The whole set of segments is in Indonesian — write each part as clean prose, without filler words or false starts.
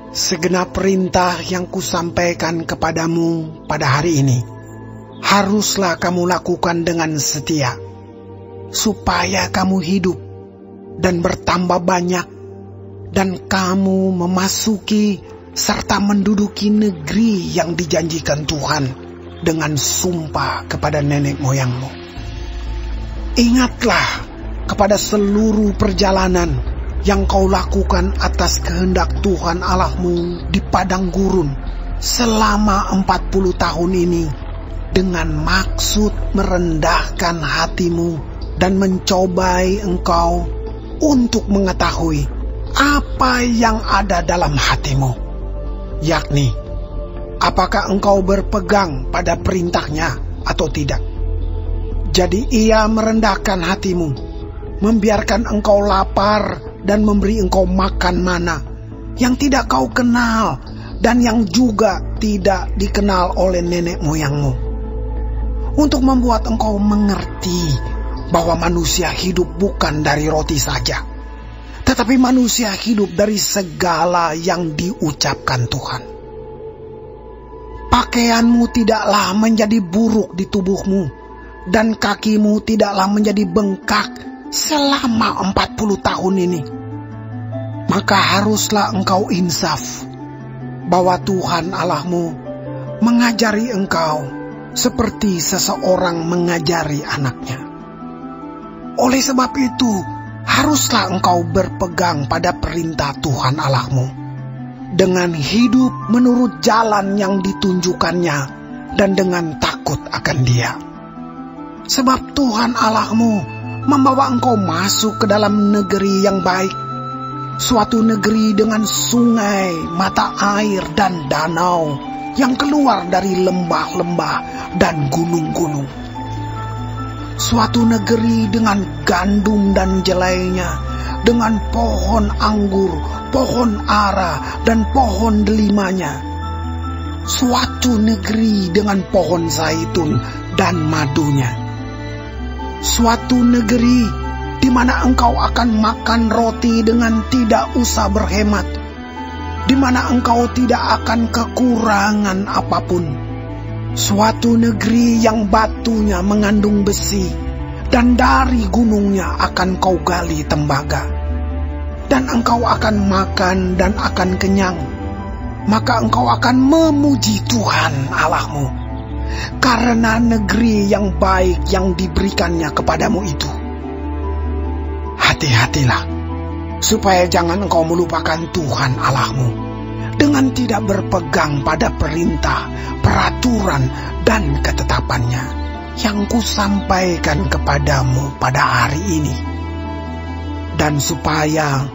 Segenap perintah yang kusampaikan kepadamu pada hari ini, haruslah kamu lakukan dengan setia, supaya kamu hidup dan bertambah banyak, dan kamu memasuki serta menduduki negeri yang dijanjikan Tuhan dengan sumpah kepada nenek moyangmu. Ingatlah kepada seluruh perjalanan yang kau lakukan atas kehendak Tuhan Allahmu di padang gurun selama 40 tahun ini, dengan maksud merendahkan hatimu dan mencobai engkau untuk mengetahui apa yang ada dalam hatimu, yakni apakah engkau berpegang pada perintahnya atau tidak. Jadi ia merendahkan hatimu, membiarkan engkau lapar dan memberi engkau makan mana yang tidak kau kenal dan yang juga tidak dikenal oleh nenek moyangmu, untuk membuat engkau mengerti bahwa manusia hidup bukan dari roti saja, tetapi manusia hidup dari segala yang diucapkan Tuhan. Pakaianmu tidaklah menjadi buruk di tubuhmu, dan kakimu tidaklah menjadi bengkak selama 40 tahun ini. Maka haruslah engkau insaf bahwa Tuhan Allahmu mengajari engkau seperti seseorang mengajari anaknya. Oleh sebab itu, haruslah engkau berpegang pada perintah Tuhan Allahmu, dengan hidup menurut jalan yang ditunjukkannya dan dengan takut akan Dia. Sebab Tuhan Allahmu membawa engkau masuk ke dalam negeri yang baik, suatu negeri dengan sungai, mata air, dan danau yang keluar dari lembah-lembah dan gunung-gunung. Suatu negeri dengan gandum dan jelainya, dengan pohon anggur, pohon ara, dan pohon delimanya. Suatu negeri dengan pohon zaitun dan madunya. Suatu negeri di mana engkau akan makan roti dengan tidak usah berhemat, di mana engkau tidak akan kekurangan apapun. Suatu negeri yang batunya mengandung besi, dan dari gunungnya akan kau gali tembaga. Dan engkau akan makan dan akan kenyang, maka engkau akan memuji Tuhan Allahmu, karena negeri yang baik yang diberikannya kepadamu itu. Hati-hatilah, supaya jangan engkau melupakan Tuhan Allahmu dengan tidak berpegang pada perintah, peraturan, dan ketetapannya yang kusampaikan kepadamu pada hari ini. Dan supaya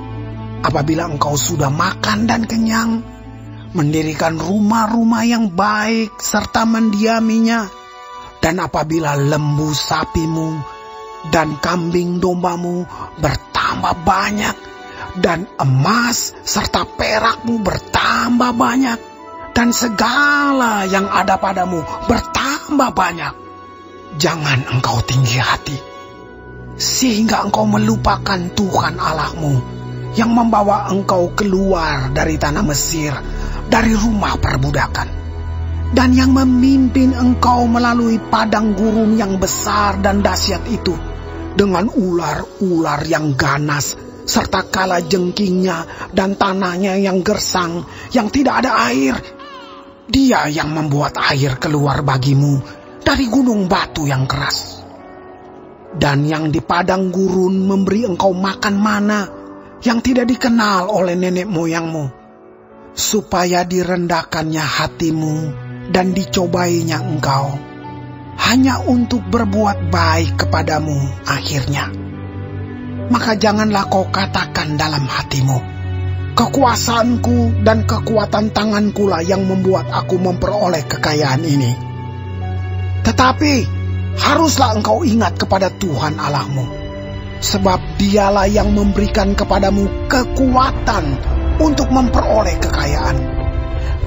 apabila engkau sudah makan dan kenyang, mendirikan rumah-rumah yang baik serta mendiaminya, dan apabila lembu sapimu dan kambing dombamu bertambah banyak, dan emas serta perakmu bertambah banyak, dan segala yang ada padamu bertambah banyak, jangan engkau tinggi hati, sehingga engkau melupakan Tuhan Allahmu yang membawa engkau keluar dari tanah Mesir, dari rumah perbudakan, dan yang memimpin engkau melalui padang gurun yang besar dan dahsyat itu, dengan ular-ular yang ganas, serta kala jengkingnya dan tanahnya yang gersang, yang tidak ada air. Dia yang membuat air keluar bagimu dari gunung batu yang keras. Dan yang di padang gurun memberi engkau makan mana yang tidak dikenal oleh nenek moyangmu, supaya direndahkannya hatimu dan dicobainya engkau, hanya untuk berbuat baik kepadamu akhirnya. Maka janganlah kau katakan dalam hatimu, kekuasaanku dan kekuatan tanganku lah yang membuat aku memperoleh kekayaan ini. Tetapi haruslah engkau ingat kepada Tuhan Allahmu, sebab Dialah yang memberikan kepadamu kekuatan untuk memperoleh kekayaan,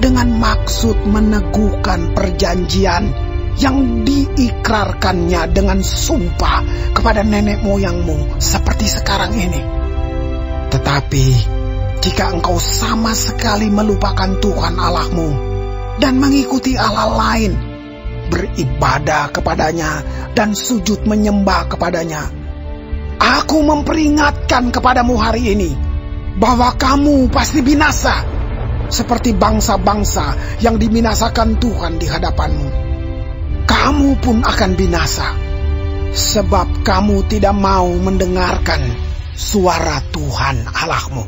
dengan maksud meneguhkan perjanjian yang diikrarkannya dengan sumpah kepada nenek moyangmu seperti sekarang ini. Tetapi jika engkau sama sekali melupakan Tuhan Allahmu dan mengikuti Allah lain, beribadah kepadanya dan sujud menyembah kepadanya, aku memperingatkan kepadamu hari ini bahwa kamu pasti binasa, seperti bangsa-bangsa yang dibinasakan Tuhan di hadapanmu. Kamu pun akan binasa, sebab kamu tidak mau mendengarkan suara Tuhan Allahmu.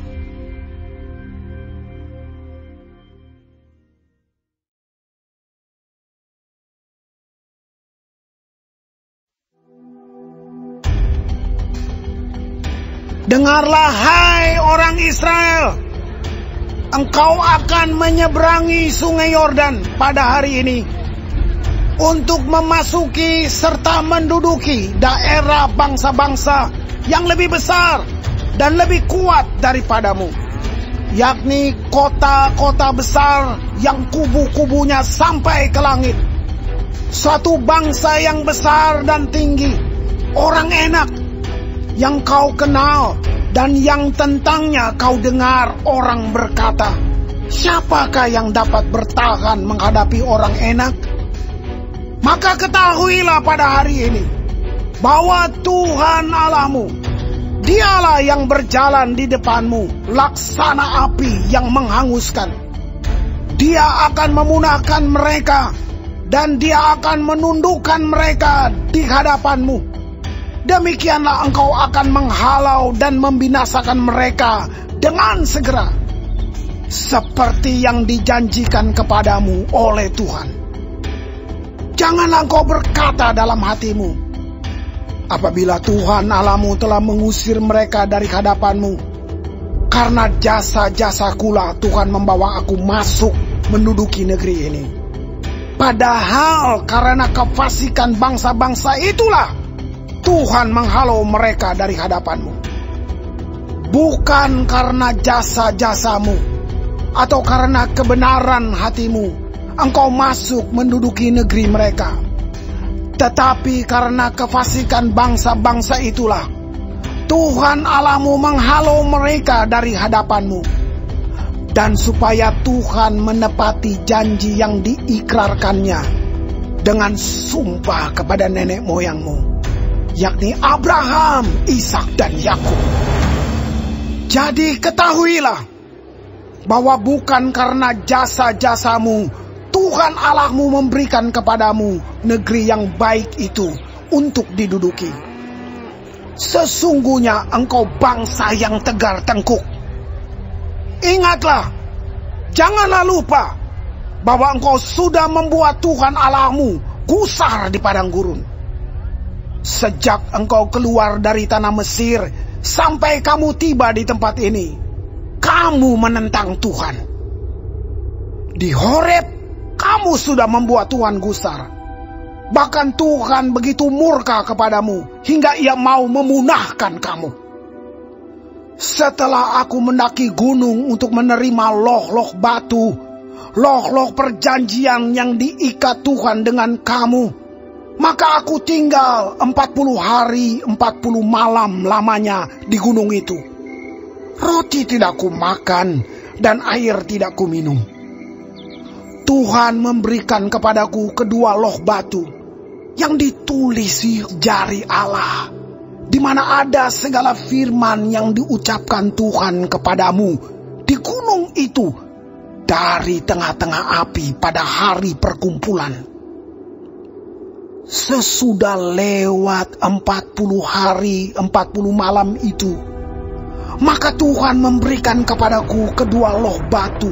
Dengarlah, hai orang Israel, engkau akan menyeberangi sungai Yordan pada hari ini untuk memasuki serta menduduki daerah bangsa-bangsa yang lebih besar dan lebih kuat daripadamu, yakni kota-kota besar yang kubu-kubunya sampai ke langit. Suatu bangsa yang besar dan tinggi, orang enak, yang kau kenal dan yang tentangnya kau dengar orang berkata, siapakah yang dapat bertahan menghadapi orang enak? Maka ketahuilah pada hari ini bahwa Tuhan Allahmu, Dialah yang berjalan di depanmu laksana api yang menghanguskan. Dia akan memunahkan mereka dan Dia akan menundukkan mereka di hadapanmu. Demikianlah engkau akan menghalau dan membinasakan mereka dengan segera, seperti yang dijanjikan kepadamu oleh Tuhan. Janganlah engkau berkata dalam hatimu, apabila Tuhan Allahmu telah mengusir mereka dari hadapanmu, karena jasa-jasakulah Tuhan membawa aku masuk menduduki negeri ini. Padahal karena kefasikan bangsa-bangsa itulah Tuhan menghalau mereka dari hadapanmu. Bukan karena jasa-jasamu atau karena kebenaran hatimu engkau masuk menduduki negeri mereka, tetapi karena kefasikan bangsa-bangsa itulah Tuhan Allahmu menghalau mereka dari hadapanmu. Dan supaya Tuhan menepati janji yang diikrarkannya dengan sumpah kepada nenek moyangmu, yakni Abraham, Ishak, dan Yakub. Jadi ketahuilah bahwa bukan karena jasa-jasamu Tuhan Allahmu memberikan kepadamu negeri yang baik itu untuk diduduki. Sesungguhnya engkau bangsa yang tegar tengkuk. Ingatlah, janganlah lupa bahwa engkau sudah membuat Tuhan Allahmu gusar di padang gurun. Sejak engkau keluar dari tanah Mesir sampai kamu tiba di tempat ini, kamu menentang Tuhan. Di Horeb, kamu sudah membuat Tuhan gusar. Bahkan Tuhan begitu murka kepadamu hingga Ia mau memunahkan kamu. Setelah aku mendaki gunung untuk menerima loh-loh batu, loh-loh perjanjian yang diikat Tuhan dengan kamu, maka aku tinggal 40 hari 40 malam lamanya di gunung itu. Roti tidak kumakan dan air tidak kuminum. Tuhan memberikan kepadaku kedua loh batu yang ditulis jari Allah, di mana ada segala firman yang diucapkan Tuhan kepadamu di gunung itu dari tengah-tengah api pada hari perkumpulan. Sesudah lewat 40 hari 40 malam itu, maka Tuhan memberikan kepadaku kedua loh batu,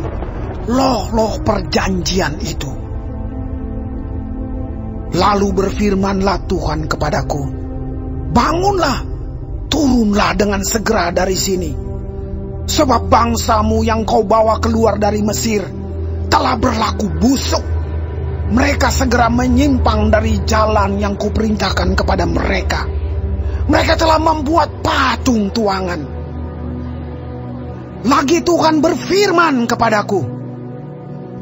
loh-loh perjanjian itu. Lalu berfirmanlah Tuhan kepadaku, bangunlah, turunlah dengan segera dari sini, sebab bangsamu yang kau bawa keluar dari Mesir telah berlaku busuk. Mereka segera menyimpang dari jalan yang kuperintahkan kepada mereka. Mereka telah membuat patung tuangan. Lagi Tuhan berfirman kepadaku,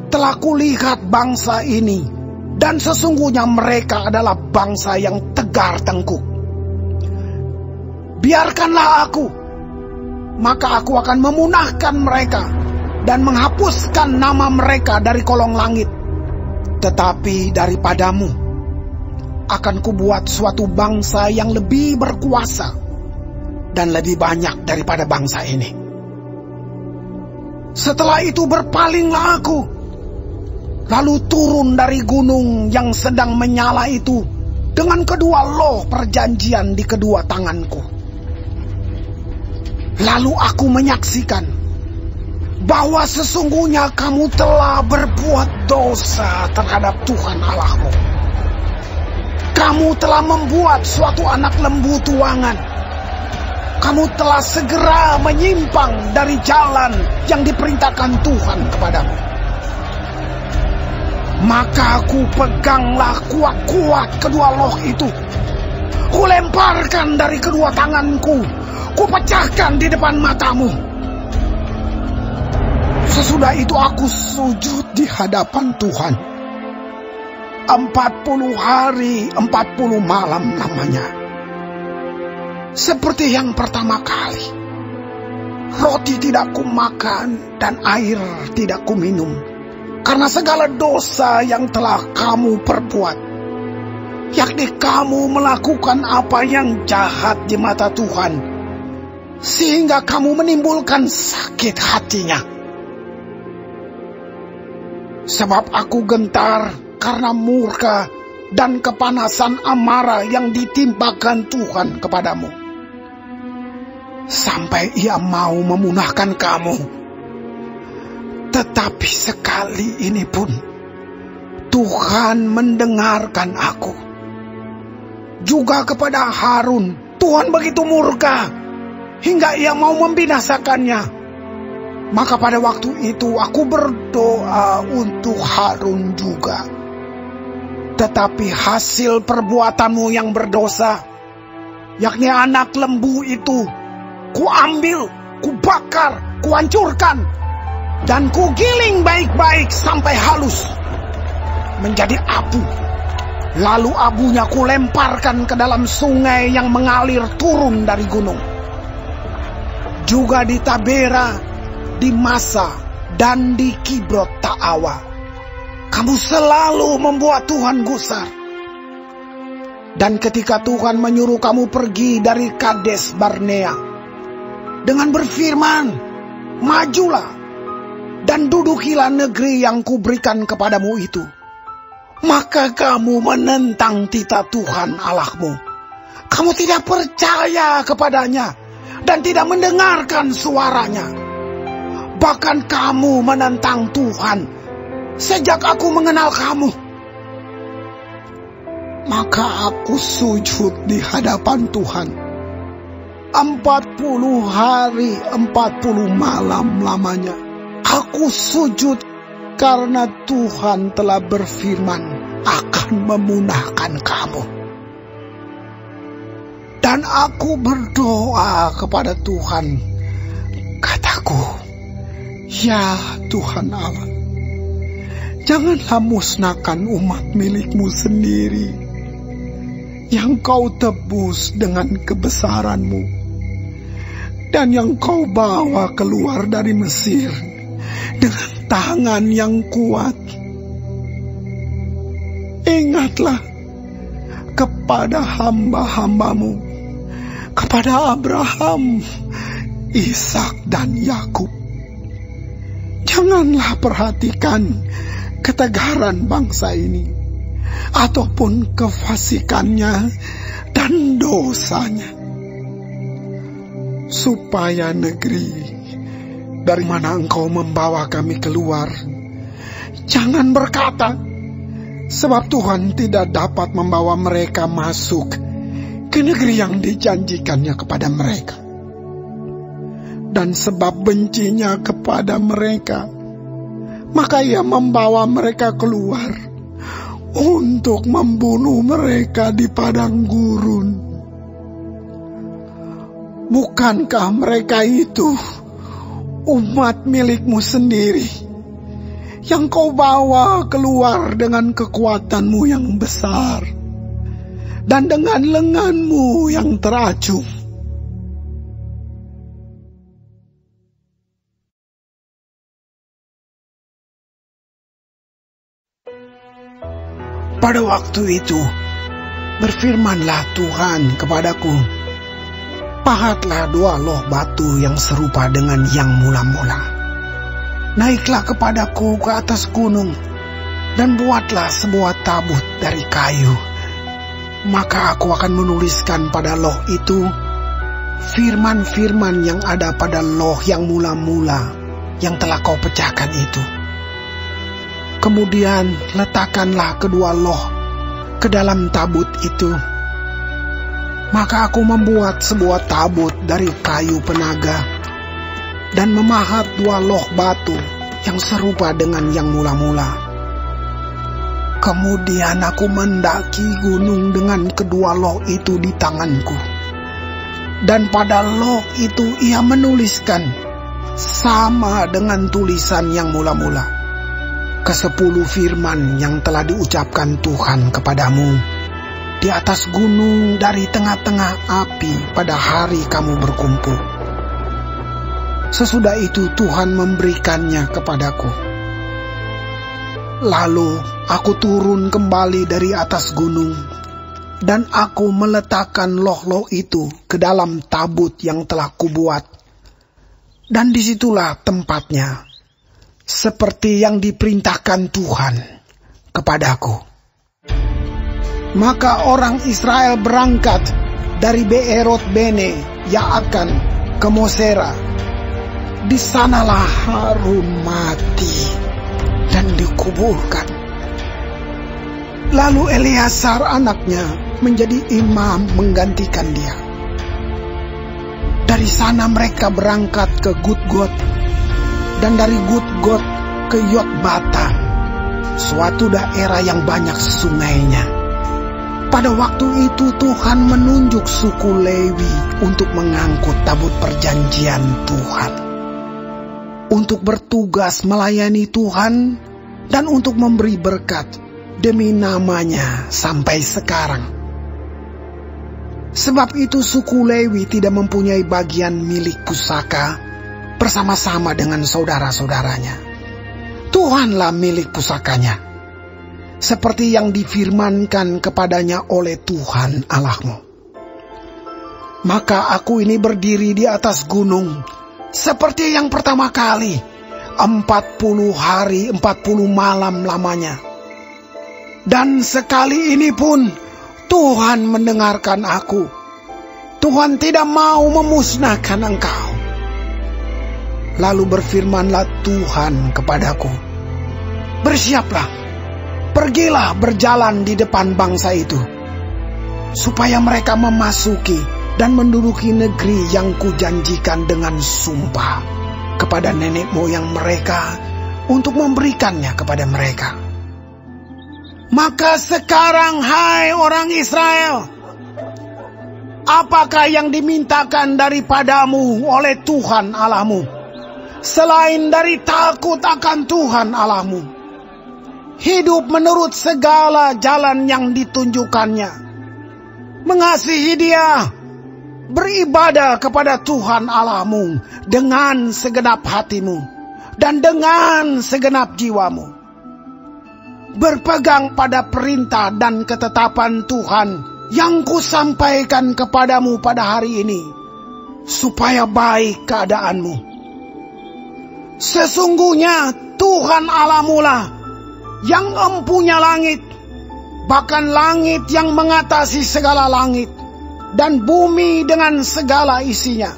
telah kulihat bangsa ini, dan sesungguhnya mereka adalah bangsa yang tegar tengkuk. Biarkanlah aku maka aku akan memunahkan mereka dan menghapuskan nama mereka dari kolong langit. Tetapi daripadamu akan kubuat suatu bangsa yang lebih berkuasa dan lebih banyak daripada bangsa ini. Setelah itu berpalinglah aku, lalu turun dari gunung yang sedang menyala itu dengan kedua loh perjanjian di kedua tanganku. Lalu aku menyaksikan bahwa sesungguhnya kamu telah berbuat dosa terhadap Tuhan Allahmu. Kamu telah membuat suatu anak lembu tuangan. Kamu telah segera menyimpang dari jalan yang diperintahkan Tuhan kepadamu. Maka aku peganglah kuat-kuat kedua loh itu. Kulemparkan dari kedua tanganku. Kupecahkan di depan matamu. Sesudah itu aku sujud di hadapan Tuhan. 40 hari 40 malam lamanya. Seperti yang pertama kali. Roti tidak kumakan dan air tidak kuminum, karena segala dosa yang telah kamu perbuat, yakni kamu melakukan apa yang jahat di mata Tuhan, sehingga kamu menimbulkan sakit hatinya. Sebab aku gentar karena murka dan kepanasan amarah yang ditimpakan Tuhan kepadamu, sampai ia mau memunahkan kamu. Tetapi sekali ini pun Tuhan mendengarkan aku. Juga kepada Harun Tuhan begitu murka hingga ia mau membinasakannya. Maka pada waktu itu aku berdoa untuk Harun juga. Tetapi hasil perbuatanmu yang berdosa, yakni anak lembu itu, kuambil, kubakar, kuhancurkan, dan kugiling baik-baik sampai halus menjadi abu. Lalu abunya kulemparkan ke dalam sungai yang mengalir turun dari gunung. Juga di Tabera, di Masa, dan di Kibrot Ta'awa, kamu selalu membuat Tuhan gusar. Dan ketika Tuhan menyuruh kamu pergi dari Kades Barnea dengan berfirman, majulah dan dudukilah negeri yang kuberikan kepadamu itu, maka kamu menentang titah Tuhan Allahmu. Kamu tidak percaya kepadanya dan tidak mendengarkan suaranya. Bahkan kamu menentang Tuhan sejak aku mengenal kamu. Maka aku sujud di hadapan Tuhan 40 hari 40 malam lamanya. Aku sujud karena Tuhan telah berfirman akan memunahkan kamu. Dan aku berdoa kepada Tuhan. Kataku, ya Tuhan Allah, janganlah musnahkan umat milikmu sendiri yang kau tebus dengan kebesaranmu dan yang kau bawa keluar dari Mesir dengan tangan yang kuat. Ingatlah kepada hamba-hambamu, kepada Abraham, Ishak dan Yakub. Janganlah perhatikan ketegaran bangsa ini, ataupun kefasikannya dan dosanya, supaya negeri dari mana engkau membawa kami keluar, jangan berkata, sebab Tuhan tidak dapat membawa mereka masuk ke negeri yang dijanjikannya kepada mereka. Dan sebab bencinya kepada mereka, maka ia membawa mereka keluar untuk membunuh mereka di padang gurun. Bukankah mereka itu umat milikmu sendiri yang kau bawa keluar dengan kekuatanmu yang besar dan dengan lenganmu yang teracung? Pada waktu itu, berfirmanlah Tuhan kepadaku, pahatlah 2 loh batu yang serupa dengan yang mula-mula. Naiklah kepadaku ke atas gunung, dan buatlah sebuah tabut dari kayu. Maka aku akan menuliskan pada loh itu firman-firman yang ada pada loh yang mula-mula yang telah kau pecahkan itu. Kemudian letakkanlah kedua loh ke dalam tabut itu. Maka aku membuat sebuah tabut dari kayu penaga dan memahat 2 loh batu yang serupa dengan yang mula-mula. Kemudian aku mendaki gunung dengan kedua loh itu di tanganku. Dan pada loh itu ia menuliskan sama dengan tulisan yang mula-mula ke-10 firman yang telah diucapkan Tuhan kepadamu di atas gunung dari tengah-tengah api pada hari kamu berkumpul. Sesudah itu Tuhan memberikannya kepadaku. Lalu aku turun kembali dari atas gunung, dan aku meletakkan loh-loh itu ke dalam tabut yang telah kubuat. Dan disitulah tempatnya, seperti yang diperintahkan Tuhan kepadaku. Maka orang Israel berangkat dari Beerot Bene Yaakan ke Mosera. Di sanalah Harun mati dan dikuburkan. Lalu Eleazar anaknya menjadi imam menggantikan dia. Dari sana mereka berangkat ke Gudgot, dan dari Gudgot ke Yotbatan, suatu daerah yang banyak sungainya. Pada waktu itu Tuhan menunjuk suku Lewi untuk mengangkut tabut perjanjian Tuhan, untuk bertugas melayani Tuhan dan untuk memberi berkat demi namanya sampai sekarang. Sebab itu suku Lewi tidak mempunyai bagian milik pusaka bersama-sama dengan saudara-saudaranya. Tuhanlah milik pusakanya, seperti yang difirmankan kepadanya oleh Tuhan Allahmu. Maka aku ini berdiri di atas gunung, seperti yang pertama kali, 40 hari 40 malam lamanya. Dan sekali ini pun Tuhan mendengarkan aku. Tuhan tidak mau memusnahkan engkau. Lalu berfirmanlah Tuhan kepadaku, bersiaplah, pergilah berjalan di depan bangsa itu, supaya mereka memasuki dan menduduki negeri yang kujanjikan dengan sumpah kepada nenek moyang mereka untuk memberikannya kepada mereka. Maka sekarang, hai orang Israel, apakah yang dimintakan daripadamu oleh Tuhan Allahmu, selain dari takut akan Tuhan Allahmu, hidup menurut segala jalan yang ditunjukkannya, mengasihi Dia, beribadah kepada Tuhan Allahmu dengan segenap hatimu dan dengan segenap jiwamu, berpegang pada perintah dan ketetapan Tuhan yang kusampaikan kepadamu pada hari ini, supaya baik keadaanmu. Sesungguhnya Tuhan Allahmu lah yang empunya langit, bahkan langit yang mengatasi segala langit, dan bumi dengan segala isinya.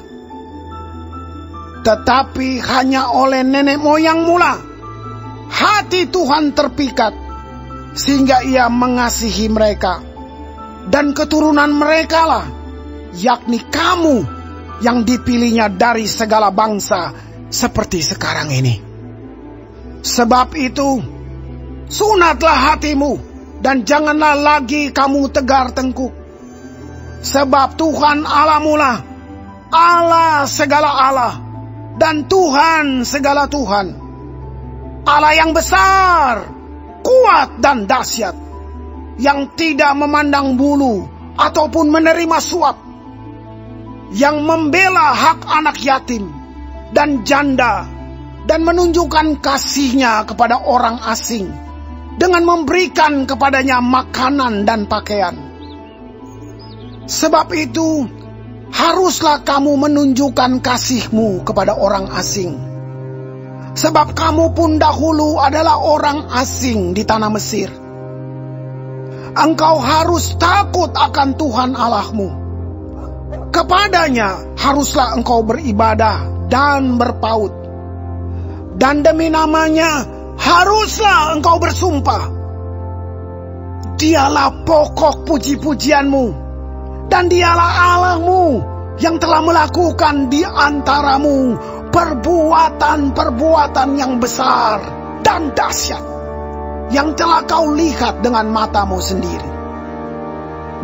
Tetapi hanya oleh nenek moyangmu lah hati Tuhan terpikat, sehingga Ia mengasihi mereka, dan keturunan mereka lah, yakni kamu yang dipilihnya dari segala bangsa seperti sekarang ini. Sebab itu, sunatlah hatimu, dan janganlah lagi kamu tegar tengkuk. Sebab Tuhan Allahmu lah Allah segala Allah, dan Tuhan segala Tuhan, Allah yang besar, kuat dan dahsyat, yang tidak memandang bulu ataupun menerima suap, yang membela hak anak yatim dan janda, dan menunjukkan kasih-Nya kepada orang asing, dengan memberikan kepadanya makanan dan pakaian. Sebab itu, haruslah kamu menunjukkan kasihmu kepada orang asing. Sebab kamu pun dahulu adalah orang asing di tanah Mesir. Engkau harus takut akan Tuhan Allahmu. Kepadanya haruslah engkau beribadah dan berpaut. Dan demi namanya haruslah engkau bersumpah. Dialah pokok puji-pujianmu, dan dialah Allahmu yang telah melakukan di antaramu perbuatan-perbuatan yang besar dan dahsyat, yang telah kau lihat dengan matamu sendiri.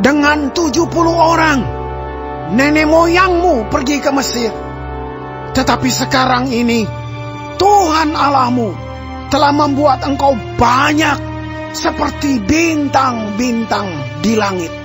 Dengan 70 orang, nenek moyangmu pergi ke Mesir. Tetapi sekarang ini, Tuhan Allahmu telah membuat engkau banyak seperti bintang-bintang di langit.